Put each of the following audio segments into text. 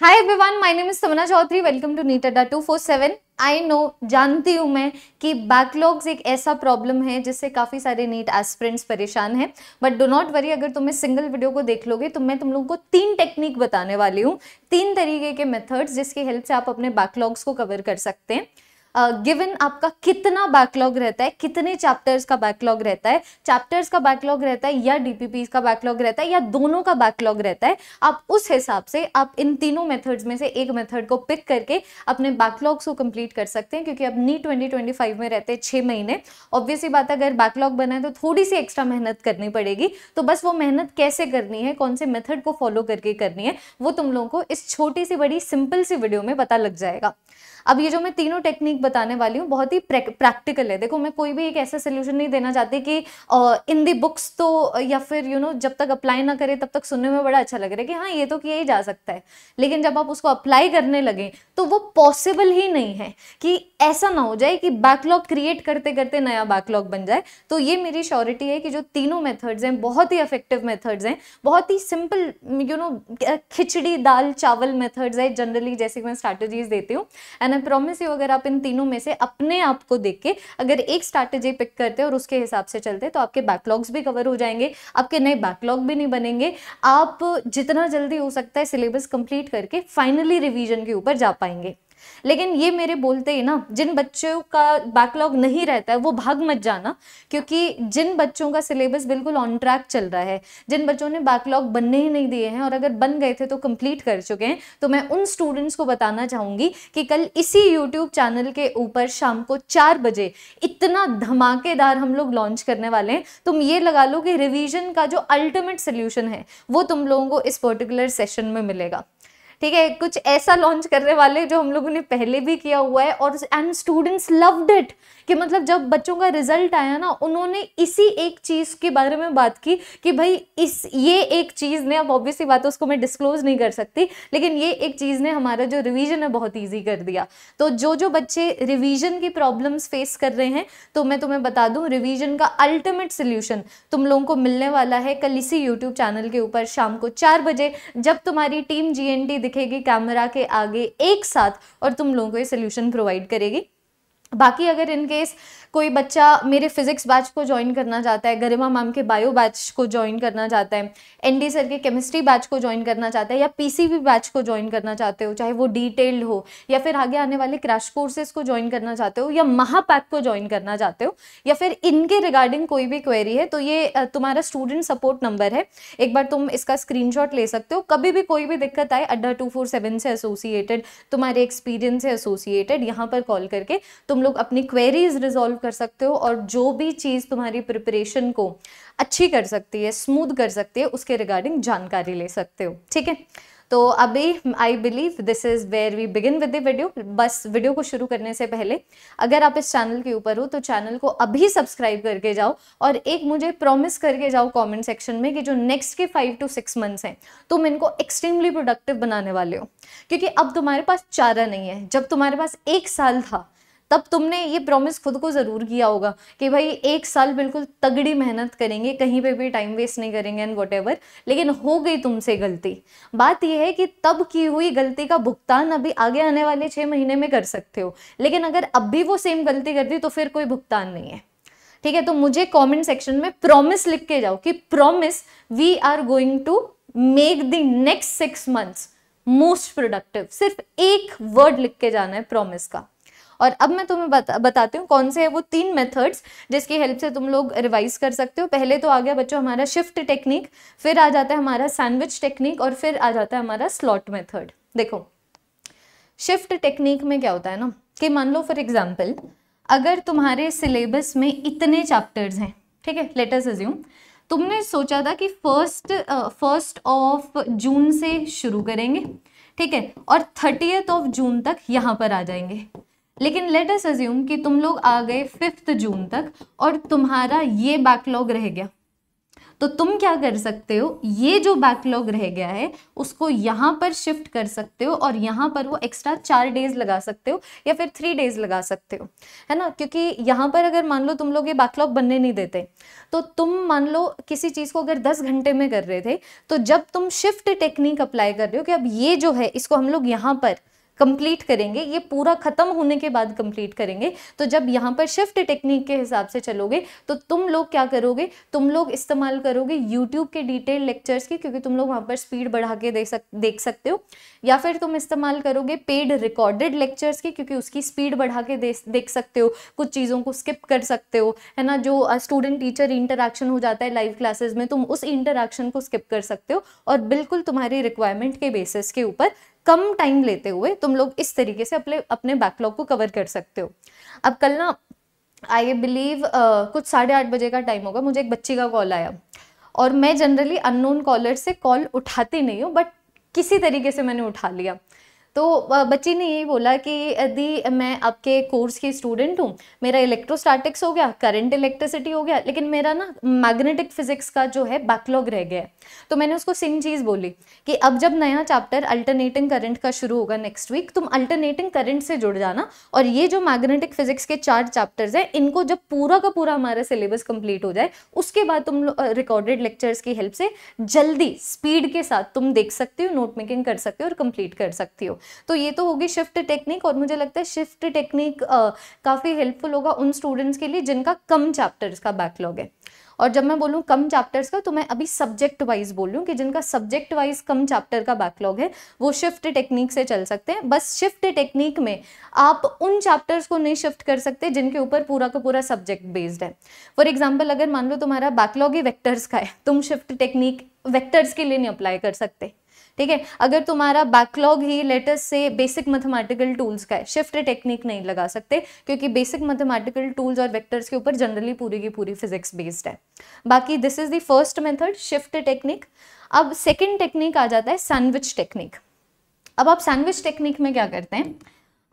Hi everyone, my name is Tamanna Chaudhary. Welcome to NEET Adda 247। I know, जानती हूँ मैं कि बैकलॉग्स एक ऐसा प्रॉब्लम है जिससे काफ़ी सारे नीट एस्पिरेंट्स परेशान हैं, बट डो नॉट वरी। अगर तुम इस सिंगल वीडियो को देख लोगे तो मैं तुम लोगों को 3 टेक्निक बताने वाली हूँ, 3 तरीके के मेथड्स जिसकी हेल्प से आप अपने बैकलॉग्स को कवर कर सकते हैं। गिवन आपका कितना बैकलॉग रहता है, कितने चैप्टर्स का बैकलॉग रहता है, चैप्टर्स का बैकलॉग रहता है या डीपीपी का बैकलॉग रहता है या दोनों का बैकलॉग रहता है, आप उस हिसाब से आप इन तीनों मेथड्स में से एक मेथड को पिक करके अपने बैकलॉग्स को कंप्लीट कर सकते हैं। क्योंकि अब नीट 2025 में रहते हैं 6 महीने। ऑब्वियसली बात है, अगर बैकलॉग बना है तो थोड़ी सी एक्स्ट्रा मेहनत करनी पड़ेगी। तो बस वो मेहनत कैसे करनी है, कौन से मेथड को फॉलो करके करनी है, वो तुम लोगों को इस छोटी सी बड़ी सिंपल सी वीडियो में पता लग जाएगा। अब ये जो मैं तीनों टेक्निक बताने वाली हूँ बहुत ही प्रैक्टिकल है। देखो, मैं कोई भी एक ऐसा सोल्यूशन नहीं देना चाहती कि इन दी बुक्स तो, या फिर जब तक अप्लाई ना करें तब तक सुनने में बड़ा अच्छा लग रहा है कि हाँ ये तो किया ही जा सकता है, लेकिन जब आप उसको अप्लाई करने लगे तो वो पॉसिबल ही नहीं है कि ऐसा ना हो जाए कि बैकलॉग क्रिएट करते करते नया बैकलॉग बन जाए। तो ये मेरी श्योरिटी है कि जो तीनों मेथड्स हैं बहुत ही इफेक्टिव मेथड्स हैं, बहुत ही सिंपल खिचड़ी दाल चावल मेथड्स है जनरली, जैसे मैं स्ट्रैटेजीज देती हूँ। एंड आई प्रॉमिस यू, अगर आप इन तीनों में से अपने आप को देख के अगर एक स्ट्रैटेजी पिक करते हैं और उसके हिसाब से चलते तो आपके बैकलॉग्स भी कवर हो जाएंगे, आपके नए बैकलॉग भी नहीं बनेंगे। आप जितना जल्दी हो सकता है सिलेबस कंप्लीट करके फाइनली रिवीजन के ऊपर जा पाएंगे। लेकिन ये मेरे बोलते ही ना, जिन बच्चों का बैकलॉग नहीं रहता है वो भाग मत जाना, क्योंकि जिन बच्चों का सिलेबस बिल्कुल ऑन ट्रैक चल रहा है, जिन बच्चों ने बैकलॉग बनने ही नहीं दिए हैं और अगर बन गए थे तो कंप्लीट कर चुके हैं, तो मैं उन स्टूडेंट्स को बताना चाहूंगी कि कल इसी यूट्यूब चैनल के ऊपर शाम को 4 बजे इतना धमाकेदार हम लोग लॉन्च करने वाले हैं। तुम ये लगा लो कि रिवीजन का जो अल्टीमेट सोल्यूशन है वो तुम लोगों को इस पर्टिकुलर सेशन में मिलेगा। ठीक है, कुछ ऐसा लॉन्च करने वाले जो हम लोगों ने पहले भी किया हुआ है और एंड स्टूडेंट्स लव्ड इट, कि मतलब जब बच्चों का रिजल्ट आया ना, उन्होंने इसी एक चीज के बारे में बात की कि भाई ये एक चीज ने, अब ऑब्वियसली बात है उसको मैं डिस्क्लोज नहीं कर सकती, लेकिन ये एक चीज ने हमारा जो रिवीजन है बहुत ईजी कर दिया। तो जो बच्चे रिवीजन की प्रॉब्लम्स फेस कर रहे हैं, तो मैं तुम्हें बता दूं, रिवीजन का अल्टीमेट सोल्यूशन तुम लोगों को मिलने वाला है कल इसी यूट्यूब चैनल के ऊपर शाम को 4 बजे, जब तुम्हारी टीम GNT दिखेगी कैमरा के आगे एक साथ और तुम लोगों को ये सोल्यूशन प्रोवाइड करेगी। बाकी अगर इनकेस कोई बच्चा मेरे फिजिक्स बैच को ज्वाइन करना चाहता है, गरिमा मैम के बायो बैच को ज्वाइन करना चाहता है, ND सर के केमिस्ट्री बैच को ज्वाइन करना चाहता है, या PCB बैच को ज्वाइन करना चाहते हो, चाहे वो डिटेल्ड हो या फिर आगे आने वाले क्रैश कोर्सेज को ज्वाइन करना चाहते हो, या महापैक को ज्वाइन करना चाहते हो, या फिर इनके रिगार्डिंग कोई भी क्वेरी है, तो ये तुम्हारा स्टूडेंट सपोर्ट नंबर है। एक बार तुम इसका स्क्रीनशॉट ले सकते हो। कभी भी कोई भी दिक्कत आए, अड्डा 247 से एसोसिएटेड, तुम्हारे एक्सपीरियंस से एसोसिएटेड, यहाँ पर कॉल करके तुम लोग अपनी क्वेरीज रिजॉल्व कर सकते हो और जो भी चीज तुम्हारी प्रिपरेशन को अच्छी कर सकती है, स्मूथ कर सकती है, उसके रिगार्डिंग जानकारी ले सकते हो। ठीक है, तो अभी I believe this is where we begin with the video. बस वीडियो को शुरू करने से पहले अगर आप इस चैनल के ऊपर हो तो चैनल को अभी सब्सक्राइब करके जाओ और एक मुझे प्रॉमिस करके जाओ कमेंट सेक्शन में कि जो नेक्स्ट के 5 to 6 मंथ्स हैं तुम इनको एक्सट्रीमली प्रोडक्टिव बनाने वाले हो। क्योंकि अब तुम्हारे पास चारा नहीं है। जब तुम्हारे पास 1 साल था तब तुमने ये प्रॉमिस खुद को जरूर किया होगा कि भाई 1 साल बिल्कुल तगड़ी मेहनत करेंगे, कहीं पे भी टाइम वेस्ट नहीं करेंगे एंड व्हाटएवर। लेकिन हो गई तुमसे गलती। बात यह है कि तब की हुई गलती का भुगतान अभी आगे आने वाले 6 महीने में कर सकते हो, लेकिन अगर अब भी वो सेम गलती कर दी तो फिर कोई भुगतान नहीं है। ठीक है, तो मुझे कॉमेंट सेक्शन में प्रॉमिस लिख के जाओ कि promise we are going to make the next 6 months most productive. सिर्फ एक वर्ड लिख के जाना है प्रॉमिस का। और अब मैं तुम्हें बताती हूँ कौन से है वो 3 मेथड्स जिसकी हेल्प से तुम लोग रिवाइज कर सकते हो। पहले तो आ गया बच्चों हमारा शिफ्ट टेक्निक, फिर आ जाता है हमारा सैंडविच टेक्निक और फिर आ जाता है हमारा स्लॉट मेथड। देखो, शिफ्ट टेक्निक में क्या होता है ना कि मान लो फॉर एग्जाम्पल अगर तुम्हारे सिलेबस में इतने चैप्टर्स हैं, ठीक है, लेट अस अज्यूम तुमने सोचा था कि 1st of जून से शुरू करेंगे, ठीक है, और 30th of जून तक यहाँ पर आ जाएंगे। लेकिन लेट अस अज्यूम कि तुम लोग आ गए 5th जून तक और तुम्हारा ये बैकलॉग रह गया, तो तुम क्या कर सकते हो, ये जो बैकलॉग रह गया है उसको यहाँ पर शिफ्ट कर सकते हो और यहाँ पर वो एक्स्ट्रा 4 डेज लगा सकते हो या फिर 3 डेज लगा सकते हो, है ना। क्योंकि यहाँ पर अगर मान लो तुम लोग ये बैकलॉग बनने नहीं देते, तो तुम मान लो किसी चीज को अगर 10 घंटे में कर रहे थे, तो जब तुम शिफ्ट टेक्निक अप्लाई कर रहे हो कि अब ये जो है इसको हम लोग यहाँ पर कंप्लीट करेंगे, ये पूरा खत्म होने के बाद कंप्लीट करेंगे, तो जब यहाँ पर शिफ्ट टेक्निक के हिसाब से चलोगे तो तुम लोग क्या करोगे, तुम लोग इस्तेमाल करोगे यूट्यूब के डिटेल लेक्चर्स की, क्योंकि तुम लोग वहाँ पर स्पीड बढ़ा के देख सकते हो, या फिर तुम इस्तेमाल करोगे पेड रिकॉर्डेड लेक्चर्स की, क्योंकि उसकी स्पीड बढ़ा के देख सकते हो, कुछ चीज़ों को स्किप कर सकते हो, है ना। जो स्टूडेंट टीचर इंटरेक्शन हो जाता है लाइव क्लासेस में, तुम उस इंटरेक्शन को स्किप कर सकते हो और बिल्कुल तुम्हारी रिक्वायरमेंट के बेसिस के ऊपर कम टाइम लेते हुए तुम लोग इस तरीके से अपने बैकलॉग को कवर कर सकते हो। अब कल ना आई बिलीव कुछ 8:30 बजे का टाइम होगा, मुझे एक बच्ची का कॉल आया और मैं जनरली अननोन कॉलर से कॉल उठाती नहीं हूँ, बट किसी तरीके से मैंने उठा लिया। तो बच्ची ने यही बोला कि यदि मैं आपके कोर्स की स्टूडेंट हूँ, मेरा इलेक्ट्रोस्टैटिक्स हो गया, करंट इलेक्ट्रिसिटी हो गया, लेकिन मेरा ना मैग्नेटिक फिजिक्स का जो है बैकलॉग रह गया है। तो मैंने उसको सेम चीज़ बोली कि अब जब नया चैप्टर अल्टरनेटिंग करंट का शुरू होगा नेक्स्ट वीक, तुम अल्टरनेटिंग करंट से जुड़ जाना, और ये जो मैग्नेटिक फिजिक्स के 4 चैप्टर्स हैं, इनको जब पूरा का पूरा हमारा सिलेबस कंप्लीट हो जाए, उसके बाद तुम रिकॉर्डेड लेक्चर्स की हेल्प से जल्दी स्पीड के साथ तुम देख सकते हो, नोट मेकिंग कर सकते हो और कंप्लीट कर सकती हो। तो ये तो होगी शिफ्ट टेक्निक, और मुझे लगता है शिफ्ट टेक्निक काफ़ी हेल्पफुल होगा उन स्टूडेंट्स के लिए जिनका कम चैप्टर्स का बैकलॉग है। और जब मैं बोलूँ कम चैप्टर्स का, तो मैं अभी सब्जेक्ट वाइज बोल रही हूँ कि जिनका सब्जेक्ट वाइज कम चैप्टर का बैकलॉग है वो शिफ्ट टेक्निक से चल सकते हैं। बस शिफ्ट टेक्निक में आप उन चैप्टर्स को नहीं शिफ्ट कर सकते जिनके ऊपर पूरा का पूरा सब्जेक्ट बेस्ड है। फॉर एग्जाम्पल, अगर मान लो तुम्हारा बैकलॉग ही वेक्टर्स का है, तुम शिफ्ट टेक्निक वेक्टर्स के लिए नहीं अप्लाई कर सकते, ठीक है। अगर तुम्हारा बैकलॉग ही लेटेस्ट से बेसिक मैथमेटिकल टूल्स का है, शिफ्ट टेक्निक नहीं लगा सकते, क्योंकि बेसिक मैथमेटिकल टूल्स और वेक्टर्स के ऊपर जनरली पूरी की पूरी फिजिक्स बेस्ड है। बाकी this is the first method, shift technique. अब सेकंड टेक्निक आ जाता है सैंडविच टेक्निक। अब आप सैंडविच टेक्निक में क्या करते हैं,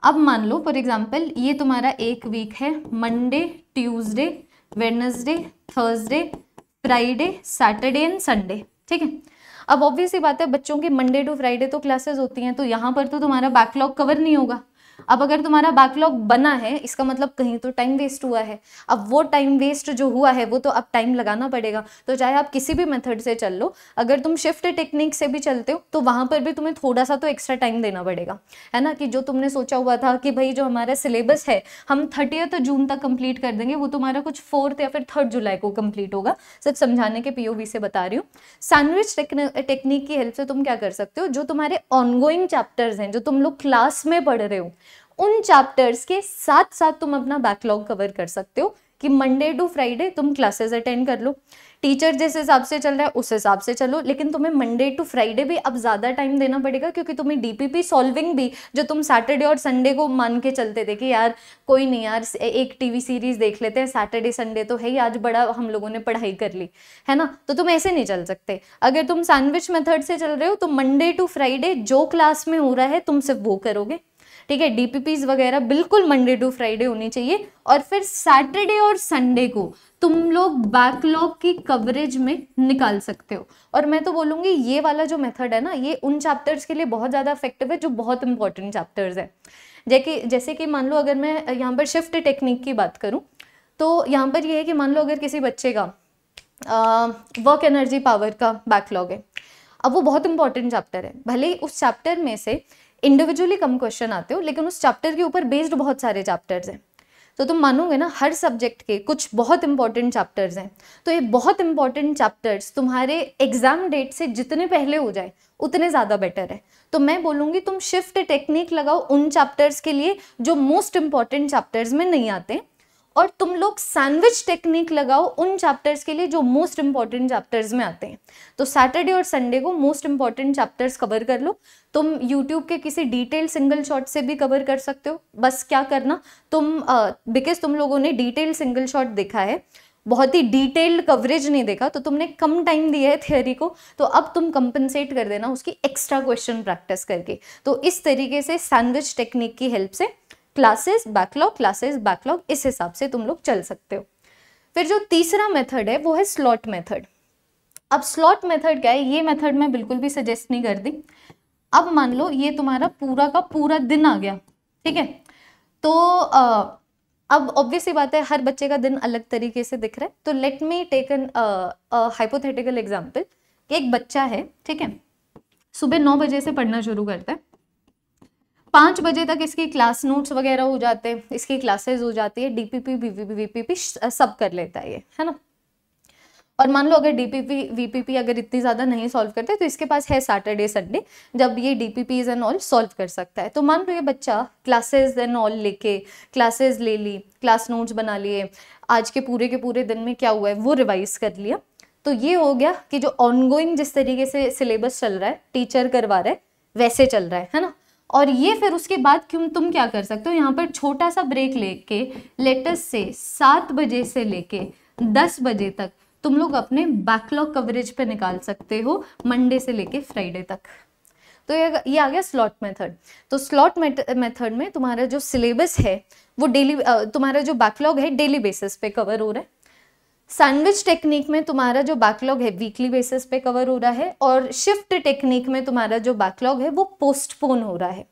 अब मान लो फॉर एग्जाम्पल ये तुम्हारा एक वीक है, Monday, Tuesday, Wednesday, Thursday, Friday, Saturday and Sunday, ठीक है। अब ऑब्वियस सी बात है, बच्चों की मंडे टू फ्राइडे तो क्लासेस होती हैं, तो यहाँ पर तो तुम्हारा बैकलॉग कवर नहीं होगा। अब अगर तुम्हारा बैकलॉग बना है, इसका मतलब कहीं तो टाइम वेस्ट हुआ है। अब वो टाइम वेस्ट जो हुआ है वो तो अब टाइम लगाना पड़ेगा। तो चाहे आप किसी भी मेथड से चल लो, अगर तुम शिफ्ट टेक्निक से भी चलते हो तो वहां पर भी तुम्हें थोड़ा सा तो एक्स्ट्रा टाइम देना पड़ेगा, है ना। कि जो तुमने सोचा हुआ था कि भाई जो हमारा सिलेबस है हम 30 जून तक कंप्लीट कर देंगे, वो तुम्हारा कुछ 4 या फिर 3 जुलाई को कंप्लीट होगा। सिर्फ समझाने के POV से बता रही हूँ। सैंडविच टेक्निक की हेल्प से तुम क्या कर सकते हो, जो तुम्हारे ऑनगोइंग चैप्टर्स हैं, जो तुम लोग क्लास में पढ़ रहे हो, उन चैप्टर्स के साथ साथ तुम अपना बैकलॉग कवर कर सकते हो। कि मंडे टू फ्राइडे तुम क्लासेस अटेंड कर लो, टीचर जिस हिसाब से चल रहा है उस हिसाब से चलो, लेकिन तुम्हें मंडे टू फ्राइडे भी अब ज़्यादा टाइम देना पड़ेगा, क्योंकि तुम्हें DPP सॉल्विंग भी, जो तुम सैटरडे और संडे को मान के चलते थे कि यार कोई नहीं यार एक TV सीरीज देख लेते हैं, सैटरडे संडे तो है ही, आज बड़ा हम लोगों ने पढ़ाई कर ली, है ना। तो तुम ऐसे नहीं चल सकते। अगर तुम सैंडविच मेथड से चल रहे हो तो मंडे टू फ्राइडे जो क्लास में हो रहा है तुम सिर्फ वो करोगे, ठीक है। DPPs वगैरह बिल्कुल मंडे टू फ्राइडे होनी चाहिए, और फिर सैटरडे और संडे को तुम लोग बैकलॉग की कवरेज में निकाल सकते हो। और मैं तो बोलूँगी ये वाला जो मेथड है ना, ये उन चैप्टर्स के लिए बहुत ज़्यादा इफेक्टिव है जो बहुत इंपॉर्टेंट चैप्टर्स है। जैसे कि मान लो अगर मैं यहाँ पर शिफ्ट टेक्निक की बात करूँ, तो यहाँ पर ये है कि मान लो अगर किसी बच्चे का वर्क एनर्जी पावर का बैकलॉग है, अब वो बहुत इंपॉर्टेंट चैप्टर है, भले ही उस चैप्टर में से इंडिविजुअली कम क्वेश्चन आते हो, लेकिन उस चैप्टर के ऊपर बेस्ड बहुत सारे चैप्टर्स हैं। तो तुम मानोगे ना, हर सब्जेक्ट के कुछ बहुत इंपॉर्टेंट चैप्टर्स हैं, तो ये बहुत इंपॉर्टेंट चैप्टर्स तुम्हारे एग्जाम डेट से जितने पहले हो जाए उतने ज़्यादा बेटर है। तो मैं बोलूँगी तुम शिफ्ट टेक्निक लगाओ उन चैप्टर्स के लिए जो मोस्ट इंपॉर्टेंट चैप्टर्स में नहीं आते, और तुम लोग सैंडविच टेक्निक लगाओ उन चैप्टर्स के लिए जो मोस्ट इंपॉर्टेंट चैप्टर्स में आते हैं। तो सैटरडे और संडे को मोस्ट इंपॉर्टेंट चैप्टर्स कवर कर लो। तुम यूट्यूब के किसी डिटेल सिंगल शॉट से भी कवर कर सकते हो। बस क्या करना तुम, बिकॉज तुम लोगों ने डिटेल सिंगल शॉट देखा है, बहुत ही डिटेल्ड कवरेज नहीं देखा, तो तुमने कम टाइम दिया है थियोरी को, तो अब तुम कंपनसेट कर देना उसकी एक्स्ट्रा क्वेश्चन प्रैक्टिस करके। तो इस तरीके से सैंडविच टेक्निक की हेल्प से क्लासेस बैकलॉग इस हिसाब से तुम लोग चल सकते हो। फिर जो तीसरा मेथड है वो है स्लॉट मेथड। अब स्लॉट मेथड क्या है, ये मेथड मैं बिल्कुल भी सजेस्ट नहीं करती। अब मान लो ये तुम्हारा पूरा का पूरा दिन आ गया, ठीक है, तो अब ऑब्वियसली बात है हर बच्चे का दिन अलग तरीके से दिख रहा है, तो let me take an hypothetical example कि एक बच्चा है, ठीक है, सुबह 9 बजे से पढ़ना शुरू करता है, 5 बजे तक इसकी क्लास नोट्स वगैरह हो जाते हैं, इसकी क्लासेस हो जाती है, डीपीपी वीपीपी सब कर लेता है ये, है ना। और मान लो अगर डीपीपी वीपीपी अगर इतनी ज़्यादा नहीं सॉल्व करते तो इसके पास है सैटरडे संडे जब ये डीपीपीज एंड ऑल सॉल्व कर सकता है। तो मान लो ये बच्चा क्लासेस एंड ऑल लेके क्लासेस ले ली, क्लास नोट्स बना लिए, आज के पूरे दिन में क्या हुआ है वो रिवाइज कर लिया, तो ये हो गया कि जो ऑनगोइंग जिस तरीके से सिलेबस चल रहा है, टीचर करवा रहा है, वैसे चल रहा है ना। और ये फिर उसके बाद क्यों तुम क्या कर सकते हो, यहाँ पर छोटा सा ब्रेक लेके लेटेस्ट से 7 बजे से लेके 10 बजे तक तुम लोग अपने बैकलॉग कवरेज पे निकाल सकते हो, मंडे से लेके फ्राइडे तक। तो ये आ गया स्लॉट मेथड। तो स्लॉट मेथड में तुम्हारा जो सिलेबस है वो डेली, तुम्हारा जो बैकलॉग है डेली बेसिस पे कवर हो रहा है। सैंडविच टेक्निक में तुम्हारा जो बैकलॉग है वीकली बेसिस पे कवर हो रहा है, और शिफ्ट टेक्निक में तुम्हारा जो बैकलॉग है वो पोस्टपोन हो रहा है,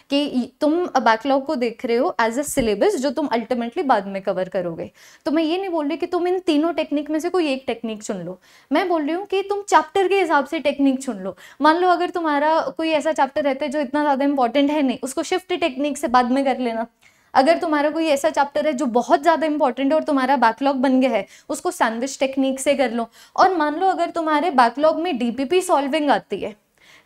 कि तुम बैकलॉग को देख रहे हो एज अ सिलेबस जो तुम अल्टीमेटली बाद में कवर करोगे। तो मैं ये नहीं बोल रही कि तुम इन तीनों टेक्निक में से कोई एक टेक्निक चुन लो, मैं बोल रही हूँ कि तुम चैप्टर के हिसाब से टेक्निक चुन लो। मान लो अगर तुम्हारा कोई ऐसा चैप्टर रहता है जो इतना ज़्यादा इंपॉर्टेंट है नहीं, उसको शिफ्ट टेक्निक से बाद में कर लेना। अगर तुम्हारा कोई ऐसा चैप्टर है जो बहुत ज़्यादा इंपॉर्टेंट है और तुम्हारा बैकलॉग बन गया है, उसको सैंडविच टेक्निक से कर लो। और मान लो अगर तुम्हारे बैकलॉग में डीपीपी सॉल्विंग आती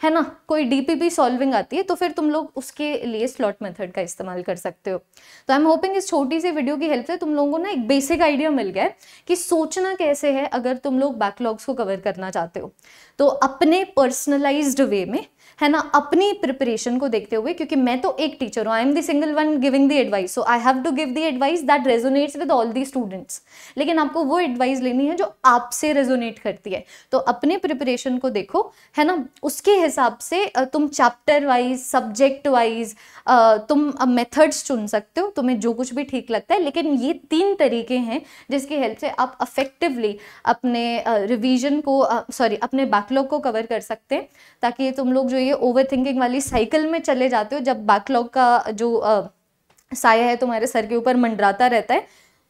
है ना, कोई डीपीपी सॉल्विंग आती है, तो फिर तुम लोग उसके लिए स्लॉट मेथड का इस्तेमाल कर सकते हो। तो आई एम होपिंग इस छोटी सी वीडियो की हेल्प से तुम लोगों को ना एक बेसिक आइडिया मिल गया है कि सोचना कैसे है अगर तुम लोग बैकलॉग्स को कवर करना चाहते हो। तो अपने पर्सनलाइज्ड वे में, है ना, अपनी प्रिपरेशन को देखते हुए, क्योंकि मैं तो एक टीचर हूँ, I am the single one giving the advice, so I have to give the advice that resonates with all the students. लेकिन आपको वो एडवाइस लेनी है जो आपसे रेजोनेट करती है। तो अपने प्रिपरेशन को देखो, है ना, उसके हिसाब से तुम चैप्टर वाइज, सब्जेक्ट वाइज तुम मेथड्स चुन सकते हो, तुम्हें जो कुछ भी ठीक लगता है। लेकिन ये 3 तरीके हैं जिसकी हेल्प से आप अफेक्टिवली अपने रिवीजन को, अपने बैकलॉग को कवर कर सकते हैं, ताकि तुम लोग जो ये ओवर थिंकिंग वाली साइकिल में चले जाते हो, जब बैकलॉग का जो साया है तुम्हारे सर के ऊपर मंडराता रहता है,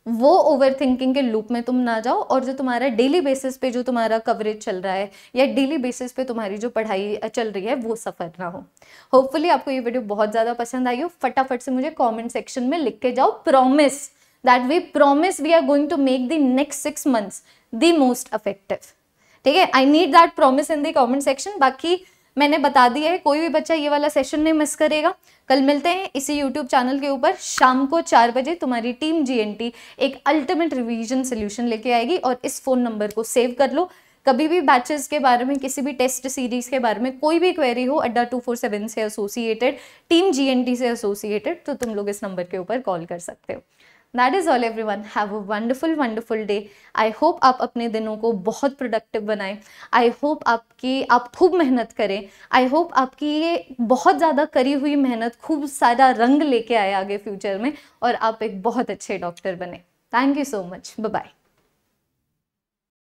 वो ओवर थिंकिंग के लूप में तुम ना जाओ, और जो तुम्हारा डेली बेसिस पे जो तुम्हारा कवरेज चल रहा है या डेली बेसिस पे तुम्हारी जो पढ़ाई चल रही है वो सफ़र ना हो। होपफुली आपको ये वीडियो बहुत ज़्यादा पसंद आई हो। फटाफट से मुझे कॉमेंट सेक्शन में लिख के जाओ, promise that we promise we are going to make the next 6 months the most effective. ठीक है, I need that promise in the comment section. बाकी मैंने बता दिया है, कोई भी बच्चा ये वाला सेशन नहीं मिस करेगा। कल मिलते हैं इसी यूट्यूब चैनल के ऊपर शाम को 4 बजे। तुम्हारी टीम GNT एक अल्टीमेट रिवीजन सोल्यूशन लेके आएगी, और इस फोन नंबर को सेव कर लो। कभी भी बैचेस के बारे में, किसी भी टेस्ट सीरीज के बारे में कोई भी क्वेरी हो अड्डा 247 से एसोसिएटेड, टीम GNT से एसोसिएटेड, तो तुम लोग इस नंबर के ऊपर कॉल कर सकते हो। That is all everyone, have a wonderful day. I hope आप अपने दिनों को बहुत प्रोडक्टिव बनाएं। आई होप आप खूब मेहनत करें। आई होप आपकी ये बहुत ज़्यादा करी हुई मेहनत खूब सारा रंग लेके आए आगे फ्यूचर में, और आप एक बहुत अच्छे डॉक्टर बने। Thank you so much, bye bye.